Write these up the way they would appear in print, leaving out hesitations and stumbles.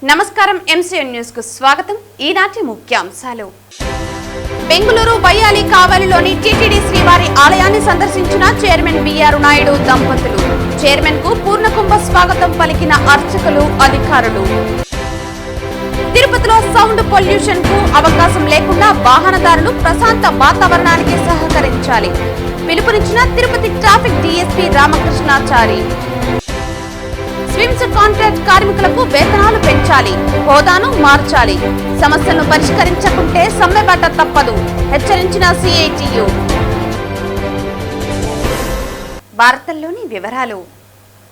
నమస్కారం MCN news కు స్వాగతం. ఈనాటి ముఖ్యాంశాలు. బెంగళూరు బయ్యాలి కావలిలోని టీటీడీ శ్రీవారి ఆలయాన్ని సందర్శించిన చైర్మన్ బిఆర్ నాయుడు దంపతులు. చైర్మన్ కు పూర్ణకుంభ స్వాగతం పలికిన అర్చకులు, అధికారులు. తిరుపతిలో సౌండ్ పొల్యూషన్ కు అవకాశం లేకుండా వాహనదారులు ప్రశాంత వాతావరణానికి సహకరించాలి. పిలుపునిచ్చిన Tirupati traffic DSP Ramakrishnachari. SVIMS contract కార్మికులకు వేతనాలు పెంచాలి, హోదాను మార్చాలి. సమస్యలను పరిష్కరించకుంటే సమ్మెబాట తప్పదు, హెచ్చరించిన సిఐటియు. వార్తల్లోని వివరాలు.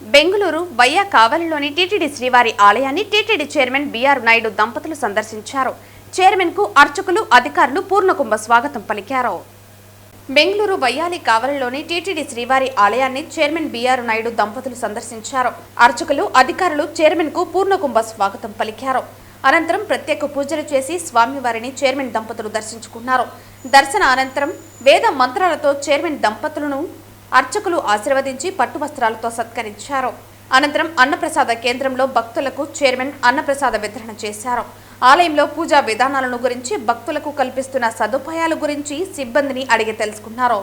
బెంగళూరు బయ్యా కావలిలోని టీటీడీ శ్రీవారి ఆలయాన్ని టీటీడీ చైర్మన్ బిఆర్ నాయుడు దంపతులు సందర్శించారు. చైర్మన్ కు అర్చకులు, అధికారులు పూర్ణకుంభ స్వాగతం పలికారు. బెంగళూరు బయ్యాలి కావలిలోని టీటీడీ శ్రీవారి ఆలయాన్ని చైర్మన్ బిఆర్ నాయుడు దంపతులు సందర్శించారు. అర్చకులు, అధికారులు చైర్మన్ కు పూర్ణకుంభ స్వాగతం పలికారు. అనంతరం ప్రత్యేక పూజలు చేసి స్వామివారిని చైర్మన్ దంపతులు దర్శించుకున్నారు. దర్శన అనంతరం వేద మంత్రాలతో చైర్మన్ దంపతులను అర్చకులు ఆశీర్వదించి పట్టు వస్త్రాలతో సత్కరించారు. అనంతరం అన్నప్రసాద కేంద్రంలో భక్తులకు చైర్మన్ అన్నప్రసాద వితరణ చేశారు. ఆలయంలో పూజా విధానాలను గురించి, భక్తులకు కల్పిస్తున్న సదుపాయాల గురించి సిబ్బందిని అడిగి తెలుసుకున్నారు.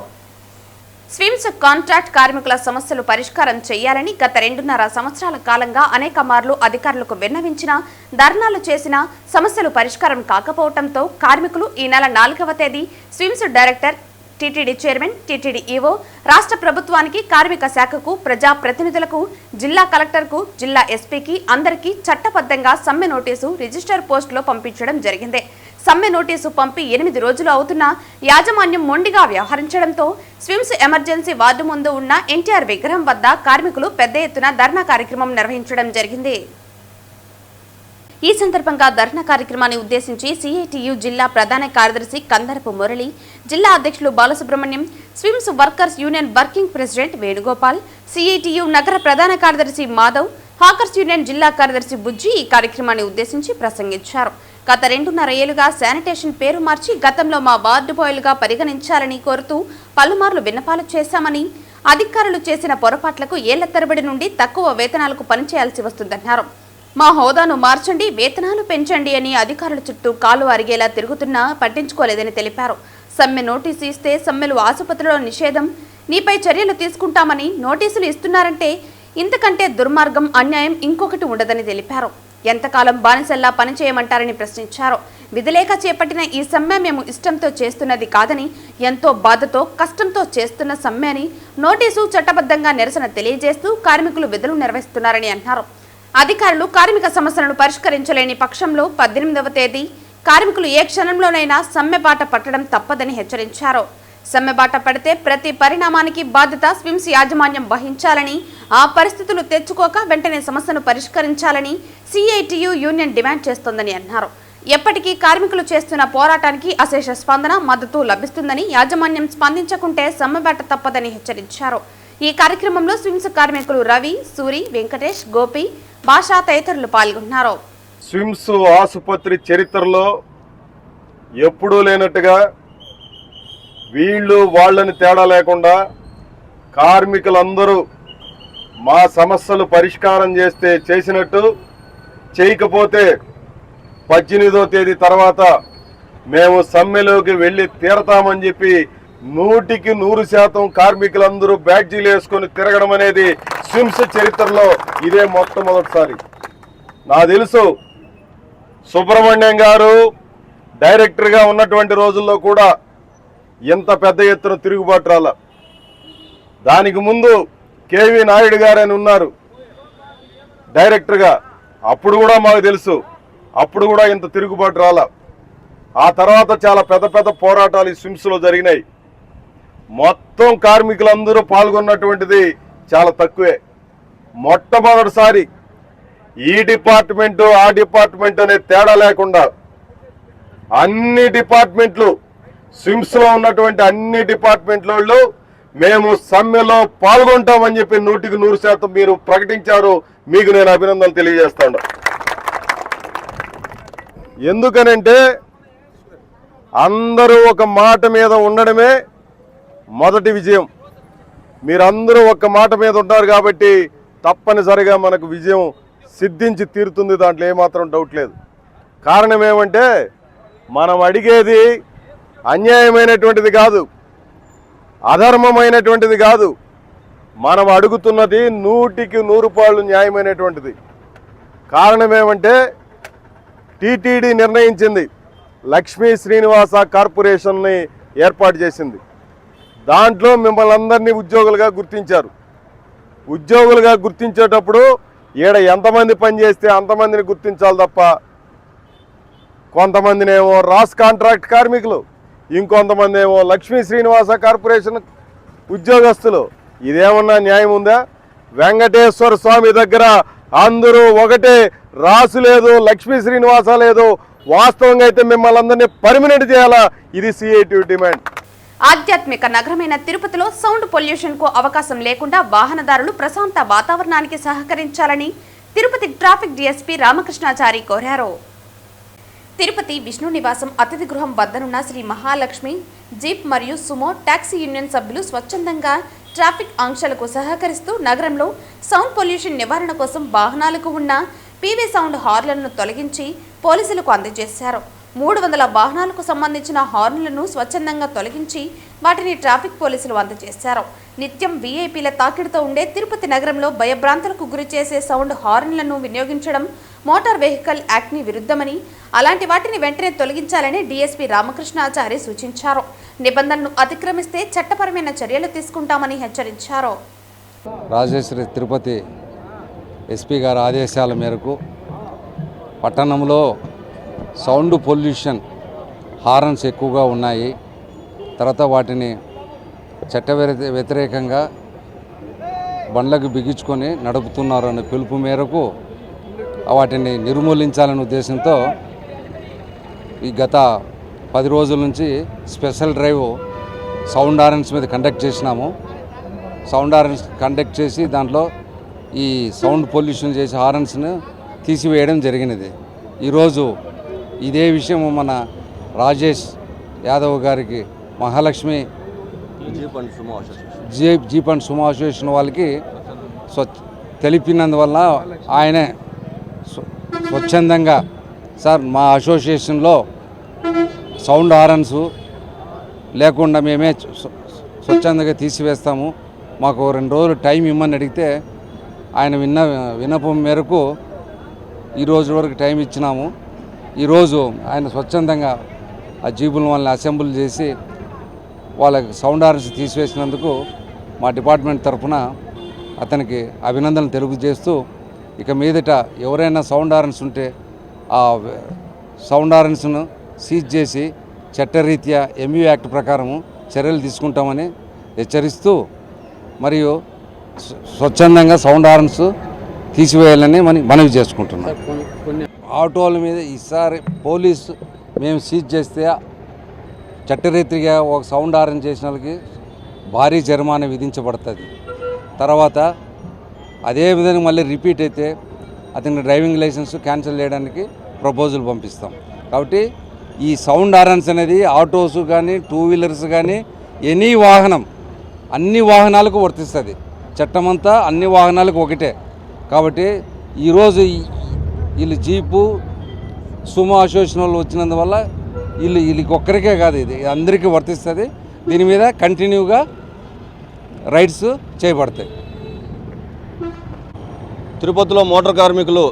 స్విమ్స్ కాంట్రాక్ట్ కార్మికుల సమస్యలు పరిష్కారం చేయాలని గత 2.5 సంవత్సరాల కాలంగా అనేక మార్లు అధికారులకు విన్నవించినా, ధర్నాలు చేసినా సమస్యలు పరిష్కారం కాకపోవడంతో కార్మికులు ఈ నెల 4వ తేదీ SVIMS director, TTD chairman, TTD EO, రాష్ట్ర ప్రభుత్వానికి, కార్మిక శాఖకు, ప్రజా ప్రతినిధులకు, జిల్లా కలెక్టర్కు, జిల్లా ఎస్పీకి అందరికీ చట్టబద్ధంగా సమ్మె నోటీసు రిజిస్టర్ పోస్టులో పంపించడం జరిగింది. సమ్మె నోటీసు పంపి 8 రోజులు అవుతున్నా యాజమాన్యం మొండిగా వ్యవహరించడంతో స్విమ్స్ ఎమర్జెన్సీ వార్డు ముందు ఉన్న ఎన్టీఆర్ విగ్రహం వద్ద కార్మికులు పెద్ద ఎత్తున ధర్నా కార్యక్రమం నిర్వహించడం జరిగింది. ఈ సందర్భంగా ధర్నా కార్యక్రమాన్ని ఉద్దేశించి సిఐటియు జిల్లా ప్రధాన కార్యదర్శి కందరపు మురళి, జిల్లా అధ్యక్షులు Balasubrahmanyam, SVIMS workers union working president Venugopal, CITU నగర ప్రధాన కార్యదర్శి మాధవ్, హాకర్స్ యూనియన్ జిల్లా కార్యదర్శి బుజ్జి ఈ కార్యక్రమాన్ని ఉద్దేశించి ప్రసంగించారు. గత 2.5 ఏళ్లుగా శానిటేషన్ పేరు మార్చి గతంలో మా వార్డు బాయ్లుగా పరిగణించాలని కోరుతూ పలుమార్లు విన్నపాలు చేశామని, అధికారులు చేసిన పొరపాట్లకు ఏళ్ల తరబడి నుండి తక్కువ వేతనాలకు పనిచేయాల్సి వస్తుందన్నారు. మా హోదాను మార్చండి, వేతనాలు పెంచండి అని అధికారుల చుట్టూ కాలు అరిగేలా తిరుగుతున్నా పట్టించుకోలేదని తెలిపారు. సమ్మె నోటీసు ఇస్తే సమ్మెలు, ఆసుపత్రిలో నిషేధం, నీపై చర్యలు తీసుకుంటామని నోటీసులు ఇస్తున్నారంటే ఇంతకంటే దుర్మార్గం, అన్యాయం ఇంకొకటి ఉండదని తెలిపారు. ఎంతకాలం బానిసల్లా పనిచేయమంటారని ప్రశ్నించారు. విధిలేక చేపట్టిన ఈ సమ్మె మేము ఇష్టంతో చేస్తున్నది కాదని, ఎంతో బాధతో, కష్టంతో చేస్తున్న సమ్మె అని, నోటీసు చట్టబద్ధంగా నిరసన తెలియజేస్తూ కార్మికులు విధులు నిర్వహిస్తున్నారని అన్నారు. అధికారులు కార్మిక సమస్యలను పరిష్కరించలేని పక్షంలో 18వ తేదీ కార్మికులు ఏ క్షణంలోనైనా సమ్మెబాట పట్టడం తప్పదని హెచ్చరించారు. సమ్మెబాట పడితే ప్రతి పరిణామానికి బాధ్యత స్విమ్స్ యాజమాన్యం వహించాలని, ఆ పరిస్థితులు తెచ్చుకోక వెంటనే సమస్యను పరిష్కరించాలని సిఐటియు యూనియన్ డిమాండ్ చేస్తోందని అన్నారు. ఎప్పటికీ కార్మికులు చేస్తున్న పోరాటానికి అశేష స్పందన, మద్దతు లభిస్తుందని, యాజమాన్యం స్పందించకుంటే సమ్మెబాట తప్పదని హెచ్చరించారు. ఈ కార్యక్రమంలో స్విమ్స్ కార్మికులు రవి, సూరి, వెంకటేష్, గోపి, భాషా తదితరులు పాల్గొన్నారు. స్విమ్స్ ఆసుపత్రి చరిత్రలో ఎప్పుడూ లేనట్టుగా వీళ్ళు వాళ్ళని తేడా లేకుండా కార్మికులందరూ మా సమస్యలు పరిష్కారం చేస్తే చేసినట్టు, చేయకపోతే 18వ తేదీ తర్వాత మేము సమ్మెలోకి వెళ్ళి తీరతామని చెప్పి 100% కార్మికులందరూ బ్యాడ్జీలు వేసుకొని తిరగడం అనేది స్విమ్స్ చరిత్రలో ఇదే మొట్టమొదటిసారి. నాకు తెలుసు సుబ్రహ్మణ్యం గారు డైరెక్టర్గా ఉన్నటువంటి రోజుల్లో కూడా ఇంత పెద్ద ఎత్తున తిరుగుబాటు రాల. దానికి ముందు కేవీ నాయుడు గారు అని ఉన్నారు డైరెక్టర్గా, అప్పుడు కూడా మాకు తెలుసు, అప్పుడు కూడా ఇంత తిరుగుబాటు రాల. ఆ తర్వాత చాలా పెద్ద పెద్ద పోరాటాలు ఈ స్విమ్స్లో జరిగినాయి. మొత్తం కార్మికులందరూ పాల్గొన్నటువంటిది చాలా తక్కువే. మొట్టమొదటిసారి ఈ డిపార్ట్మెంటు, ఆ డిపార్ట్మెంట్ అనే తేడా లేకుండా అన్ని డిపార్ట్మెంట్లు, స్విమ్స్లో ఉన్నటువంటి అన్ని డిపార్ట్మెంట్లలో మేము సమ్మెలో పాల్గొంటామని చెప్పి 100% మీరు ప్రకటించారు. మీకు నేను అభినందనలు తెలియజేస్తాను. ఎందుకనంటే అందరూ ఒక మాట మీద ఉండడమే మొదటి విజయం. మీరందరూ ఒక్క మాట మీద ఉంటారు కాబట్టి తప్పనిసరిగా మనకు విజయం సిద్ధించి తీరుతుంది, దాంట్లో ఏమాత్రం డౌట్ లేదు. కారణం ఏమంటే మనం అడిగేది అన్యాయమైనటువంటిది కాదు, అధర్మమైనటువంటిది కాదు. మనం అడుగుతున్నది 100కి 100 న్యాయమైనటువంటిది. కారణం ఏమంటే టీటీడీ నిర్ణయించింది, లక్ష్మీ శ్రీనివాస కార్పొరేషన్ని ఏర్పాటు చేసింది. దాంట్లో మిమ్మల్ని అందరినీ ఉద్యోగులుగా గుర్తించారు. ఉద్యోగులుగా గుర్తించేటప్పుడు ఈడ ఎంతమంది పనిచేస్తే అంతమందిని గుర్తించాలి తప్ప కొంతమందినేమో రాస్ కాంట్రాక్ట్ కార్మికులు, ఇంకొంతమంది ఏమో లక్ష్మీ శ్రీనివాస కార్పొరేషన్ ఉద్యోగస్తులు. ఇదేమన్నా న్యాయం ఉందా? వెంకటేశ్వర స్వామి దగ్గర అందరూ ఒకటే, రాసు లేదు, లక్ష్మీ శ్రీనివాస లేదు. వాస్తవంగా అయితే మిమ్మల్ని అందరినీ పర్మినెంట్ చేయాలా, ఇది సిఐటి డిమాండ్. ఆధ్యాత్మిక నగరమైన తిరుపతిలో సౌండ్ పొల్యూషన్ కు అవకాశం లేకుండా వాహనదారులు ప్రశాంత వాతావరణానికి సహకరించాలని తిరుపతి ట్రాఫిక్ డీఎస్పీ రామకృష్ణాచారి కోరారు. తిరుపతి విష్ణు నివాసం అతిథి గృహం వద్దనున్న శ్రీ మహాలక్ష్మి జీప్ మరియు సుమో టాక్సీ యూనియన్ సభ్యులు స్వచ్ఛందంగా ట్రాఫిక్ ఆంక్షలకు సహకరిస్తూ నగరంలో సౌండ్ పొల్యూషన్ నివారణ కోసం వాహనాలకు ఉన్న పీవీ సౌండ్ హార్న్లను తొలగించి పోలీసులకు అందజేశారు. 300 వాహనాలకు సంబంధించిన హార్న్లను స్వచ్ఛందంగా తొలగించి వాటిని ట్రాఫిక్ పోలీసులు అందజేశారు. నిత్యం వీఐపీల తాకిడితో ఉండే తిరుపతి నగరంలో భయభ్రాంతులకు గురి చేసే సౌండ్ హార్న్లను వినియోగించడం మోటార్ వెహికల్ యాక్ట్ని విరుద్ధమని, అలాంటి వాటిని వెంటనే తొలగించాలని డీఎస్పీ రామకృష్ణాచారి సూచించారు. నిబంధనలు అతిక్రమిస్తే చట్టపరమైన చర్యలు తీసుకుంటామని హెచ్చరించారు. రాజేశ్వరి తిరుపతి ఎస్పీ గారి ఆదేశాల మేరకు పట్టణంలో సౌండ్ పొల్యూషన్ హారన్స్ ఎక్కువగా ఉన్నాయి. తర్వాత వాటిని చట్ట వ్యతిరేకంగా బండ్లకు బిగించుకొని నడుపుతున్నారనే పిలుపు మేరకు వాటిని నిర్మూలించాలనే ఉద్దేశంతో ఈ గత 10 రోజుల నుంచి స్పెషల్ డ్రైవ్ సౌండ్ హారన్స్ మీద కండక్ట్ చేసినాము. సౌండ్ హారన్స్ కండక్ట్ చేసి దాంట్లో ఈ సౌండ్ పొల్యూషన్ చేసే హారన్స్ను తీసివేయడం జరిగినది. ఈరోజు ఇదే విషయం మన రాజేష్ యాదవ్ గారికి Mahalakshmi jeep and Sumo association వాళ్ళకి తెలిపినందువల్ల ఆయనే స్వచ్ఛందంగా, సార్ మా అసోసియేషన్లో సౌండ్ హారన్స్ లేకుండా మేమే స్వచ్ఛందంగా తీసివేస్తాము, మాకు 2 రోజులు టైం ఇమ్మని అడిగితే ఆయన విన్నపం మేరకు ఈరోజు వరకు టైం ఇచ్చినాము. ఈరోజు ఆయన స్వచ్ఛందంగా ఆ జీబులను వాళ్ళని అసెంబుల్ చేసి వాళ్ళకి సౌండ్ హారన్స్ తీసివేసినందుకు మా డిపార్ట్మెంట్ తరఫున అతనికి అభినందనలు తెలియజేస్తూ, ఇక మీదట ఎవరైనా సౌండ్ హారన్స్ ఉంటే ఆ సౌండ్ హారన్స్ను సీజ్ చేసి చట్టరీత్యా ఎంయూ యాక్ట్ ప్రకారము చర్యలు తీసుకుంటామని హెచ్చరిస్తూ, మరియు స్వచ్ఛందంగా సౌండ్ హారన్స్ తీసివేయాలని మనవి చేసుకుంటున్నాం. ఆటోల మీద ఈసారి పోలీసు మేము సీజ్ చేస్తే చట్టరీత్యా ఒక సౌండ్ హారన్ చేసిన వాళ్ళకి భారీ జరిమానా విధించబడుతుంది. తర్వాత అదేవిధంగా మళ్ళీ రిపీట్ అయితే అతని డ్రైవింగ్ లైసెన్స్ క్యాన్సిల్ చేయడానికి ప్రపోజల్ పంపిస్తాం. కాబట్టి ఈ సౌండ్ హారన్స్ అనేది ఆటోస్ కానీ 2 వీలర్స్ కానీ ఎనీ వాహనం అన్ని వాహనాలకు వర్తిస్తుంది. చట్టమంతా అన్ని వాహనాలకు ఒకటే. కాబట్టి ఈరోజు వీళ్ళు జీపు సుమో అసోసియేషన్ వాళ్ళు వచ్చినందువల్ల వీళ్ళకి ఒక్కరికే కాదు, ఇది అందరికీ వర్తిస్తుంది. దీని మీద కంటిన్యూగా రైడ్స్ చేయబడతాయి. తిరుపతిలో మోటార్ కార్మికులు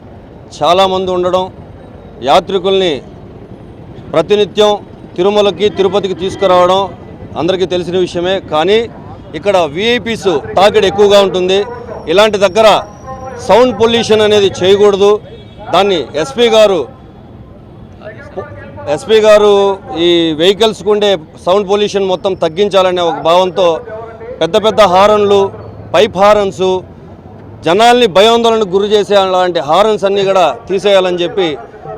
చాలామంది ఉండడం, యాత్రికుల్ని ప్రతినిత్యం తిరుమలకి తిరుపతికి తీసుకురావడం అందరికీ తెలిసిన విషయమే. కానీ ఇక్కడ విఐపీస్ తాకిడి ఎక్కువగా ఉంటుంది. ఇలాంటి దగ్గర సౌండ్ పొల్యూషన్ అనేది చేయకూడదు. దాన్ని ఎస్పీ గారు ఈ వెహికల్స్కు ఉండే సౌండ్ పొల్యూషన్ మొత్తం తగ్గించాలనే ఒక భావంతో పెద్ద పెద్ద హారన్లు, పైప్ హారన్స్, జనాల్ని భయాందోళనకు గురి చేసే అలాంటి హారన్స్ అన్నీ కూడా తీసేయాలని చెప్పి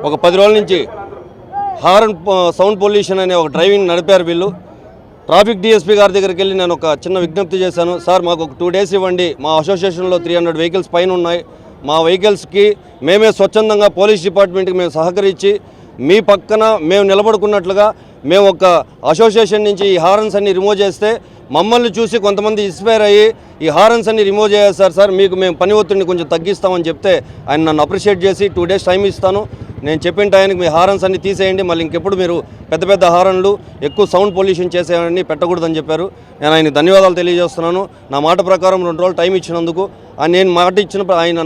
ఒక 10 రోజుల నుంచి హారన్ సౌండ్ పొల్యూషన్ అనే ఒక డ్రైవింగ్ నడిపారు వీళ్ళు. ట్రాఫిక్ డిఎస్పీ గారి దగ్గరికి వెళ్ళి నేను ఒక చిన్న విజ్ఞప్తి చేశాను. సార్ మాకు ఒక 2 days ఇవ్వండి, మా అసోసియేషన్లో 300 వెహికల్స్ పైన ఉన్నాయి, మా వెహికల్స్కి మేమే స్వచ్ఛందంగా పోలీస్ డిపార్ట్మెంట్కి మేము సహకరించి మీ పక్కన మేము నిలబడుకున్నట్లుగా మేము ఒక అసోసియేషన్ నుంచి ఈ హారన్స్ అన్ని రిమూవ్ చేస్తే మమ్మల్ని చూసి కొంతమంది ఇన్స్పైర్ అయ్యి ఈ హారన్స్ అన్ని రిమూవ్ చేయాలి సార్ మీకు మేము పని ఒత్తిడిని కొంచెం తగ్గిస్తామని చెప్తే ఆయన నన్ను అప్రిషియేట్ చేసి 2 days టైం ఇస్తాను, నేను చెప్పిన టైంకి మీ హారన్స్ అన్ని తీసేయండి, మళ్ళీ ఇంకెప్పుడు మీరు పెద్ద పెద్ద హారన్లు ఎక్కువ సౌండ్ పొల్యూషన్ చేసేవన్నీ పెట్టకూడదని చెప్పారు. నేను ఆయనకి ధన్యవాదాలు తెలియజేస్తున్నాను. నా మాట ప్రకారం 2 రోజులు టైం ఇచ్చినందుకు ఆయన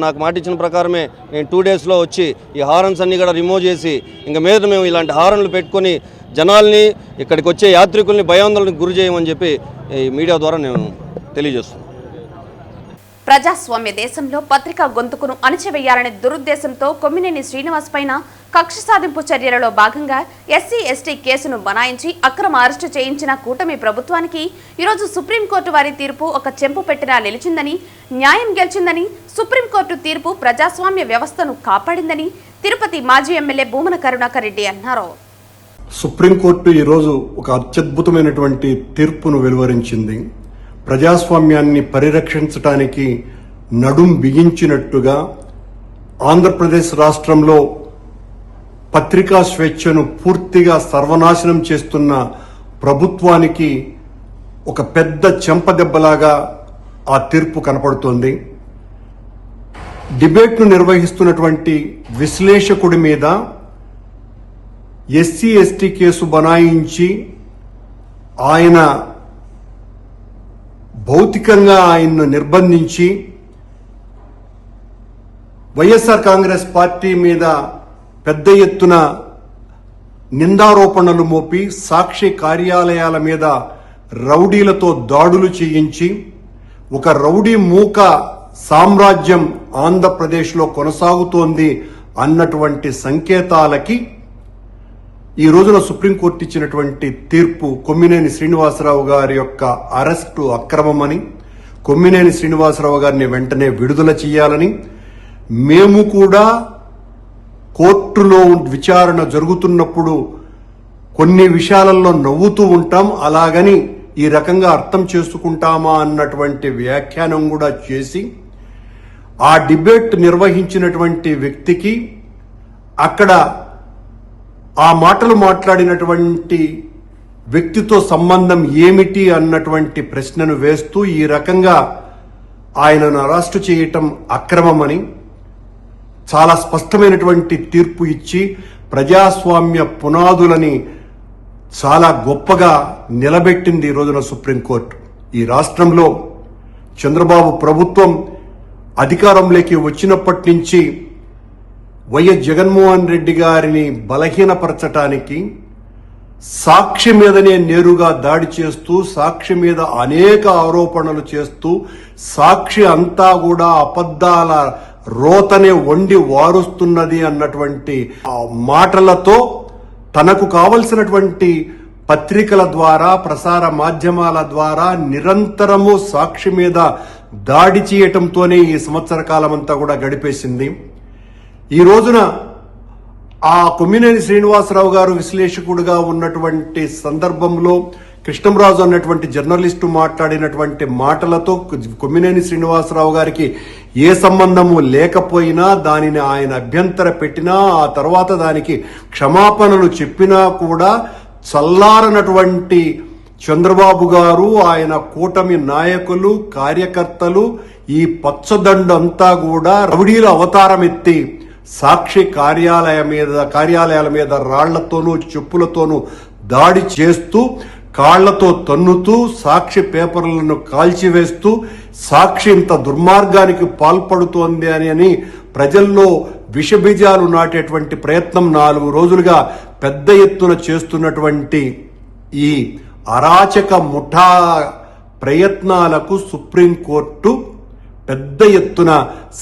నాకు మాట ఇచ్చిన ప్రకారమే నేను 2 daysలో వచ్చి ఈ హారన్స్ అన్ని కూడా రిమూవ్ చేసి ఇంక మీద మేము ఇలాంటి హారన్లు పెట్టుకొని జనాల్ని ఇక్కడికి వచ్చే యాత్రికుల్ని భయాందోళనకు గురి చేయమని చెప్పి ఈ మీడియా ద్వారా నేను తెలియజేస్తున్నాను. ప్రజాస్వామ్య దేశంలో పత్రికా గొంతుకును అణచివేయాలనే దురుద్దేశంతో కొమ్మినేని శ్రీనివాస్ పైన కక్ష సాధింపు చర్యలలో భాగంగా ఎస్సీ ఎస్టీ కేసును బనాయించి అక్రమ అరెస్టు చేయించిన కూటమి ప్రభుత్వానికి ఈరోజు సుప్రీంకోర్టు వారి తీర్పు ఒక చెంపు పెట్టినా నిలిచిందని, న్యాయం గెలిచిందని, సుప్రీంకోర్టు తీర్పు ప్రజాస్వామ్య వ్యవస్థను కాపాడిందని తిరుపతి మాజీ ఎమ్మెల్యే భూమన కరుణాకర్ రెడ్డి అన్నారు. సుప్రీంకోర్టు ఈరోజు ఒక అత్యద్భుతమైనటువంటి తీర్పును వెలువరించింది. ప్రజాస్వామ్యాన్ని పరిరక్షించడానికి నడుం బిగించినట్టుగా ఆంధ్రప్రదేశ్ రాష్ట్రంలో పత్రికా స్వేచ్ఛను పూర్తిగా సర్వనాశనం చేస్తున్న ప్రభుత్వానికి ఒక పెద్ద చెంపదెబ్బలాగా ఆ తీర్పు కనపడుతోంది. డిబేట్ను నిర్వహిస్తున్నటువంటి విశ్లేషకుడి మీద ఎస్సీ ఎస్టీ కేసు బనాయించి ఆయన భౌతికంగా ఆయన్ను నిర్బంధించి వైఎస్ఆర్ కాంగ్రెస్ పార్టీ మీద పెద్ద ఎత్తున నిందారోపణలు మోపి సాక్షి కార్యాలయాల మీద రౌడీలతో దాడులు చేయించి ఒక రౌడీ మూక సామ్రాజ్యం ఆంధ్రప్రదేశ్లో కొనసాగుతోంది అన్నటువంటి సంకేతాలకి ఈ రోజున సుప్రీంకోర్టు ఇచ్చినటువంటి తీర్పు కొమ్మినేని శ్రీనివాసరావు గారి యొక్క అరెస్టు అక్రమమని, కొమ్మినేని శ్రీనివాసరావు గారిని వెంటనే విడుదల చేయాలని, మేము కూడా కోర్టులో విచారణ జరుగుతున్నప్పుడు కొన్ని విషయాలలో నవ్వుతూ ఉంటాం, అలాగని ఈ రకంగా అర్థం చేసుకుంటామా అన్నటువంటి వ్యాఖ్యానం కూడా చేసి ఆ డిబేట్ నిర్వహించినటువంటి వ్యక్తికి అక్కడ ఆ మాటలు మాట్లాడినటువంటి వ్యక్తితో సంబంధం ఏమిటి అన్నటువంటి ప్రశ్నను వేస్తూ ఈ రకంగా ఆయనను అరెస్టు చేయటం అక్రమమని చాలా స్పష్టమైనటువంటి తీర్పు ఇచ్చి ప్రజాస్వామ్య పునాదులని చాలా గొప్పగా నిలబెట్టింది ఈ రోజున సుప్రీంకోర్టు. ఈ రాష్ట్రంలో చంద్రబాబు ప్రభుత్వం అధికారంలోకి వచ్చినప్పటి నుంచి వైఎస్ జగన్మోహన్ రెడ్డి గారిని బలహీనపరచటానికి సాక్షి మీదనే నేరుగా దాడి చేస్తూ, సాక్షి మీద అనేక ఆరోపణలు చేస్తూ, సాక్షి అంతా కూడా అబద్ధాల రోతనే వండి వారుస్తున్నది అన్నటువంటి మాటలతో తనకు కావలసినటువంటి పత్రికల ద్వారా, ప్రసార మాధ్యమాల ద్వారా నిరంతరము సాక్షి మీద దాడి చేయటంతోనే ఈ సంవత్సర కాలమంతా కూడా గడిపేసింది. ఈ రోజున ఆ కొమ్మినేని శ్రీనివాసరావు గారు విశ్లేషకుడుగా ఉన్నటువంటి సందర్భంలో కృష్ణంరాజు అన్నటువంటి జర్నలిస్టు మాట్లాడినటువంటి మాటలతో కొమ్మినేని శ్రీనివాసరావు గారికి ఏ సంబంధము లేకపోయినా దానిని ఆయన అభ్యంతర పెట్టినా ఆ తర్వాత దానికి క్షమాపణలు చెప్పినా కూడా చల్లారనటువంటి చంద్రబాబు గారు, ఆయన కూటమి నాయకులు, కార్యకర్తలు ఈ పచ్చదండంతా కూడా రౌడీల అవతారం ఎత్తి సాక్షి కార్యాలయాల మీద రాళ్లతోనూ చెప్పులతోనూ దాడి చేస్తూ, కాళ్లతో తన్నుతూ, సాక్షి పేపర్లను కాల్చివేస్తూ సాక్షి ఇంత దుర్మార్గానికి పాల్పడుతోంది అని ప్రజల్లో విషబీజాలు నాటేటువంటి ప్రయత్నం 4 రోజులుగా పెద్ద ఎత్తున చేస్తున్నటువంటి ఈ అరాచక ముఠా ప్రయత్నాలకు సుప్రీంకోర్టు పెద్ద ఎత్తున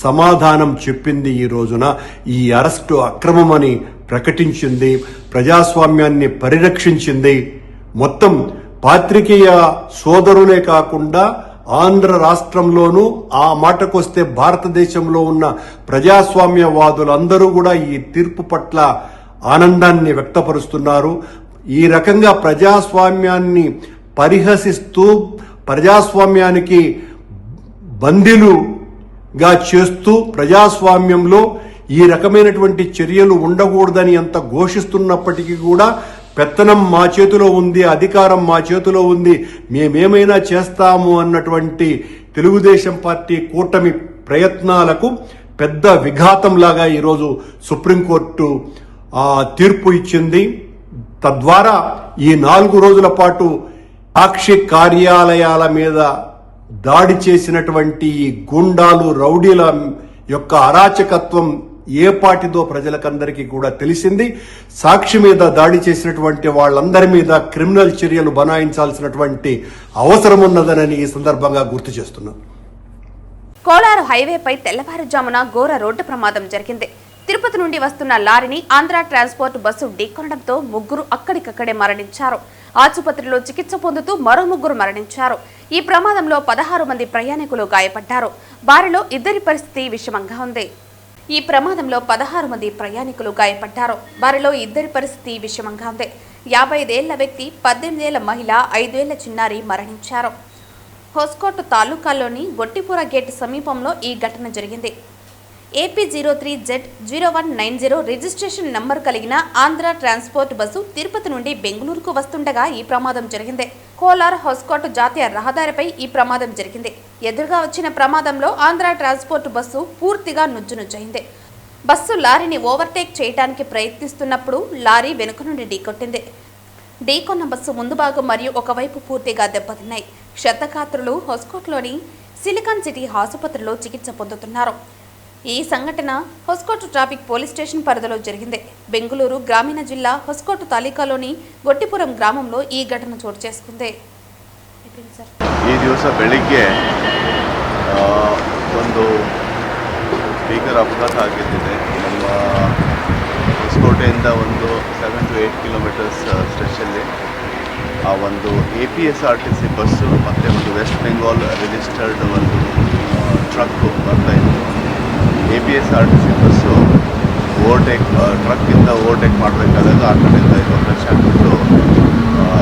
సమాధానం చెప్పింది. ఈ రోజున ఈ అరెస్టు అక్రమమని ప్రకటించింది, ప్రజాస్వామ్యాన్ని పరిరక్షించింది. మొత్తం పాత్రికేయ సోదరులే కాకుండా ఆంధ్ర రాష్ట్రంలోనూ, ఆ మాటకొస్తే భారతదేశంలో ఉన్న ప్రజాస్వామ్యవాదులందరూ కూడా ఈ తీర్పు పట్ల ఆనందాన్ని వ్యక్తపరుస్తున్నారు. ఈ రకంగా ప్రజాస్వామ్యాన్ని పరిహసిస్తూ, ప్రజాస్వామ్యానికి బందీలుగా చేస్తూ, ప్రజాస్వామ్యంలో ఈ రకమైనటువంటి చర్యలు ఉండకూడదని ఎంత ఘోషిస్తున్నప్పటికీ కూడా పెత్తనం మా చేతిలో ఉంది, అధికారం మా చేతిలో ఉంది, మేమేమైనా చేస్తాము అన్నటువంటి తెలుగుదేశం పార్టీ కూటమి ప్రయత్నాలకు పెద్ద విఘాతంలాగా ఈరోజు సుప్రీంకోర్టు తీర్పు ఇచ్చింది. తద్వారా ఈ 4 రోజుల పాటు సాక్షి కార్యాలయాల మీద దాడి చేసినటువంటి ఈ గూండాలు, రౌడీల యొక్క అరాచకత్వం ఏ పాటిదో ప్రజలకందరికీ కూడా తెలిసింది. సాక్షి మీద దాడి చేసినటువంటి వాళ్ళందరి మీద క్రిమినల్ చర్యలు బనాయించాల్సినటువంటి అవసరం ఉన్నదని ఈ సందర్భంగా గుర్తు చేస్తున్నాం. కోలారు హైవేపై తెల్లవారుజామున ఘోర రోడ్డు ప్రమాదం జరిగింది. తిరుపతి నుండి వస్తున్న లారీని ఆంధ్ర ట్రాన్స్పోర్ట్ బస్సు ఢీకొనడంతో 3 అక్కడికక్కడే మరణించారు. ఆసుపత్రిలో చికిత్స పొందుతూ మరో 3 మరణించారు. ఈ ప్రమాదంలో 16 మంది ప్రయాణికులు గాయపడ్డారు. వారిలో 2 పరిస్థితి విషమంగా ఉంది. 55 ఏళ్ల వ్యక్తి, 18 ఏళ్ల మహిళ, 5 ఏళ్ల చిన్నారి మరణించారు. హోస్కోట్ తాలూకాలోని గొట్టిపుర గేట్ సమీపంలో ఈ ఘటన జరిగింది. AP03Z0190 రిజిస్ట్రేషన్ నంబర్ కలిగిన ఆంధ్ర ట్రాన్స్పోర్ట్ బస్సు తిరుపతి నుండి బెంగళూరుకు వస్తుండగా ఈ ప్రమాదం జరిగింది. కోలార్ హోస్కోట్ జాతీయ రహదారిపై ఈ ప్రమాదం జరిగింది. ఎదురుగా వచ్చిన ప్రమాదంలో ఆంధ్ర ట్రాన్స్పోర్ట్ బస్సు పూర్తిగా నుజ్జునుజ్జైంది. బస్సు లారీని ఓవర్టేక్ చేయడానికి ప్రయత్నిస్తున్నప్పుడు లారీ వెనుక నుండి ఢీకొట్టింది. ఢీకొన్న బస్సు ముందు భాగం మరియు ఒకవైపు పూర్తిగా దెబ్బతిన్నాయి. క్షతగాత్రులు హోస్కోట్లోని సిలికాన్ సిటీ ఆసుపత్రిలో చికిత్స పొందుతున్నారు. ఈ సంఘటన హోస్కోట్ ట్రాఫిక్ పోలీస్ స్టేషన్ పరిధిలో జరిగింది. బెంగళూరు గ్రామీణ జిల్లా హోస్కోట్ తాలూకాలోని గొట్టిపురం గ్రామంలో ఈ ఘటన చోటు చేసుకుంది. ಈ ದಿವಸ ಬೆಳಿಗ್ಗೆ ಒಂದು ಭೀಕರ ಅಪಘಾತ ಆಗಿದ್ದಿದೆ. ನಮ್ಮ ಹೊಸಕೋಟೆಯಿಂದ ಒಂದು 7 to 8 ಕಿಲೋಮೀಟರ್ಸ್ ಸ್ಟ್ರೆಚಲ್ಲಿ ಆ ಒಂದು APSRTC ಬಸ್ಸು ಮತ್ತು ಒಂದು ವೆಸ್ಟ್ ಬೆಂಗಾಲ್ ರಿಜಿಸ್ಟರ್ಡ್ ಒಂದು ಟ್ರಕ್ಕು ಬರ್ತಾಯಿತ್ತು. APSRTC ಬಸ್ಸು ಟ್ರಕ್ಕಿಂದ ಓವರ್ಟೇಕ್ ಮಾಡಬೇಕಾದಾಗ ಆ ಕಡೆಯಿಂದ ಇದು ಕ್ರಶ್ ಆಗಿಬಿಟ್ಟು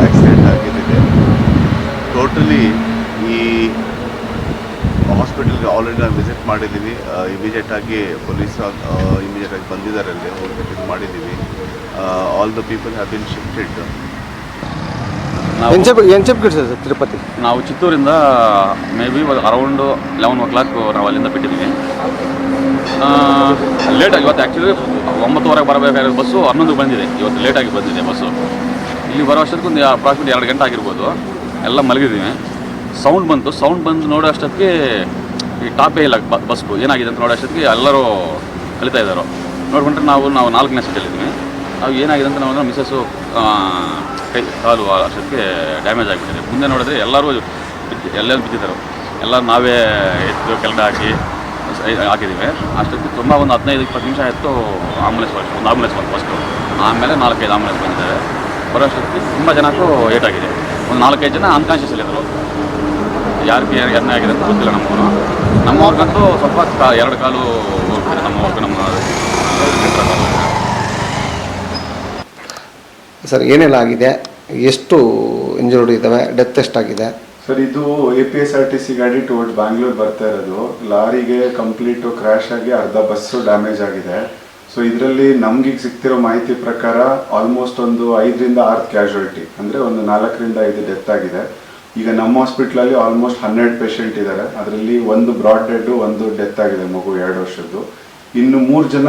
ಆಕ್ಸಿಡೆಂಟ್ ಆಗಿದ್ದಿದೆ. ಟೋಟಲಿ ಈ ಹಾಸ್ಪಿಟಲ್ಗೆ ಆಲ್ರೆಡಿ ನಾವು ವಿಸಿಟ್ ಮಾಡಿದ್ದೀವಿ. ಇಮಿಡಿಯೇಟಾಗಿ ಪೊಲೀಸ್ ಇಮಿಡಿಯೇಟಾಗಿ ಬಂದಿದ್ದಾರೆ, ಅಲ್ಲಿ ಹೋಗ್ಬಿಟ್ಟು ಇದು ಮಾಡಿದ್ದೀವಿ. All the people have been shifted. ఏం చెప్పారు సార్ తిరుపతి? ನಾವು ಚಿತ್ತೂರಿಂದ ಮೇ ಬಿ ಅರೌಂಡ್ 11 o'clock ನಾವು ಅಲ್ಲಿಂದ ಬಿಟ್ಟಿದ್ದೀವಿ. ಲೇಟಾಗಿ ಇವತ್ತು ಆ್ಯಕ್ಚುಲಿ 9:30 ಬರಬೇಕಾಗಿರೋ ಬಸ್ಸು 11 ಬಂದಿದೆ. ಇವತ್ತು ಲೇಟಾಗಿ ಬಂದಿದೆ ಬಸ್ಸು. ಇಲ್ಲಿ ಬರೋ ಅಷ್ಟೊತ್ತಿಗೆ ಒಂದು ಅಪ್ರಾಕ್ಸಿಮೇಟ್ 2 ಗಂಟೆ ಆಗಿರ್ಬೋದು. ಎಲ್ಲ ಮಲಗಿದ್ದೀವಿ. ಸೌಂಡ್ ಬಂದು ನೋಡೋ ಅಷ್ಟೊತ್ತಿಗೆ ಈ ಟಾಪೇ ಇಲ್ಲ ಬಸ್ಸು ಏನಾಗಿದೆ ಅಂತ ನೋಡೋ ಅಷ್ಟೊತ್ತಿಗೆ ಎಲ್ಲರೂ ಕಲಿತಾ ಇದ್ದಾರೆ. ನೋಡ್ಕೊಂಡ್ರೆ ನಾವು 4ನೇ ಸೀಟಲ್ಲಿದ್ದೀವಿ. ನಾವು ಏನಾಗಿದೆ ಅಂತ ನಾವು ಮಿಸ್ಸಸ್ಸು ಕಾಲು ಅಷ್ಟೊತ್ತಿಗೆ ಡ್ಯಾಮೇಜ್ ಆಗಿಬಿಟ್ಟಿದೆ. ಮುಂದೆ ನೋಡಿದ್ರೆ ಎಲ್ಲರೂ ಬಿದ್ದಿದ್ದಾರೆ. ಎಲ್ಲ ನಾವೇ ಎತ್ತು ಕೆಳಗಡೆ ಹಾಕಿದ್ದೀವಿ. ಅಷ್ಟೊತ್ತಿಗೆ ತುಂಬ ಒಂದು 15-20 ನಿಮಿಷ ಆಯಿತು. ಒಂದು ಆಂಬುಲೆನ್ಸ್ ಬಂತು ಫಸ್ಟು. ಆಮೇಲೆ 4-5 ಆಂಬುಲೆನ್ಸ್ ಬಂದಿದ್ದಾರೆ. ಬರೋ ಅಷ್ಟೊತ್ತಿಗೆ ತುಂಬ ಜನಕ್ಕೂ ಏಟಾಗಿದೆ. ಒಂದು 4-5 ಜನ ಅನ್ಕಾನ್ಷಿಯಸ್ಸಲ್ಲಿದ್ದರು. ಯಾರಿಗೆ ಏನಾಗಿದೆ ಅಂತ ಗೊತ್ತಿಲ್ಲ. ನಮ್ಮವ್ರಿಗಂತೂ ಸ್ವಲ್ಪ 2 ಕಾಲು ಹೋಗ್ಬಿಟ್ಟಿದೆ. ನಮ್ಮ ಸರ್ ಏನೆಲ್ಲ ಆಗಿದೆ, ಎಷ್ಟು ಇಂಜುರ್ಡ್ ಇದ್ದಾವೆ, ಡೆತ್ ಎಷ್ಟಾಗಿದೆ? ಸರ್ ಇದು APSRTC ಗಾಡಿ ಟುವರ್ಡ್ಸ್ ಬ್ಯಾಂಗ್ಳೂರ್ ಬರ್ತಾ ಇರೋದು. ಲಾರಿಗೆ ಕಂಪ್ಲೀಟು ಕ್ರ್ಯಾಶ್ ಆಗಿ ಅರ್ಧ ಬಸ್ಸು ಡ್ಯಾಮೇಜ್ ಆಗಿದೆ. ಸೊ ಇದರಲ್ಲಿ ನಮ್ಗೆ ಸಿಗ್ತಿರೋ ಮಾಹಿತಿ ಪ್ರಕಾರ ಆಲ್ಮೋಸ್ಟ್ ಒಂದು 5ರಿಂದ 6 ಕ್ಯಾಶುಯಾಲಿಟಿ, ಅಂದರೆ ಒಂದು 4ರಿಂದ 5 ಡೆತ್ ಆಗಿದೆ. ಈಗ ನಮ್ಮ ಹಾಸ್ಪಿಟ್ಲಲ್ಲಿ ಆಲ್ಮೋಸ್ಟ್ 12 ಪೇಷಂಟ್ ಇದ್ದಾರೆ. ಅದರಲ್ಲಿ ಒಂದು ಬ್ರಾಡ್ ಡೆಡ್, ಒಂದು ಡೆತ್ ಆಗಿದೆ, ಮಗು 2 ವರ್ಷದ್ದು. ಇನ್ನು 3 ಜನ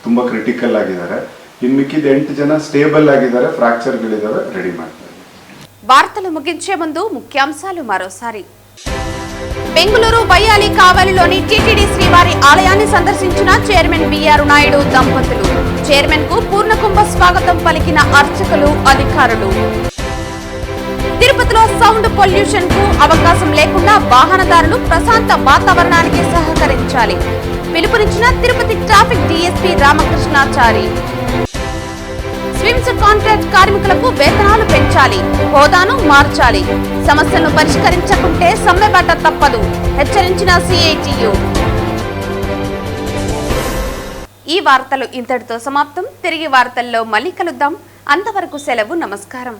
ತುಂಬ ಕ್ರಿಟಿಕಲ್ ಆಗಿದ್ದಾರೆ. ಇನ್ನು ಮಿಕ್ಕಿದ 8 ಜನ ಸ್ಟೇಬಲ್ ಆಗಿದ್ದಾರೆ, ಫ್ರಾಕ್ಚರ್ಗಳಿದ್ದಾವೆ, ರೆಡಿ ಮಾಡ್ತಾರೆ. వార్తలు ముగించే ముందు ముఖ్యాంశాలు మరోసారి. బెంగళూరు బయ్యాలి కావలిలోని టీటీడీ శ్రీవారి ఆలయాన్ని సందర్శించిన చైర్మన్ బిఆర్ నాయుడు దంపతులు. చైర్మన్ కు పూర్ణకుంభ స్వాగతం పలికిన అర్చకులు, అధికారులు. తిరుపతిలో సౌండ్ పొల్యూషన్ కు అవకాశం లేకుండా వాహనదారులు ప్రశాంత వాతావరణానికి సహకరించాలి. పిలుపునిచ్చిన Tirupati traffic DSP Ramakrishnachari. SVIMS contract కార్మికులకు వేతనాలు పెంచాలి, హోదాను మార్చాలి. సమస్యలను పరిష్కరించకుంటే సమ్మెబాట తప్పదు, హెచ్చరించిన CITU. ఈ వార్తలు ఇంతటితో సమాప్తం. తిరిగి వార్తల్లో మళ్ళీ కలుద్దాం. అంతవరకు సెలవు. నమస్కారం.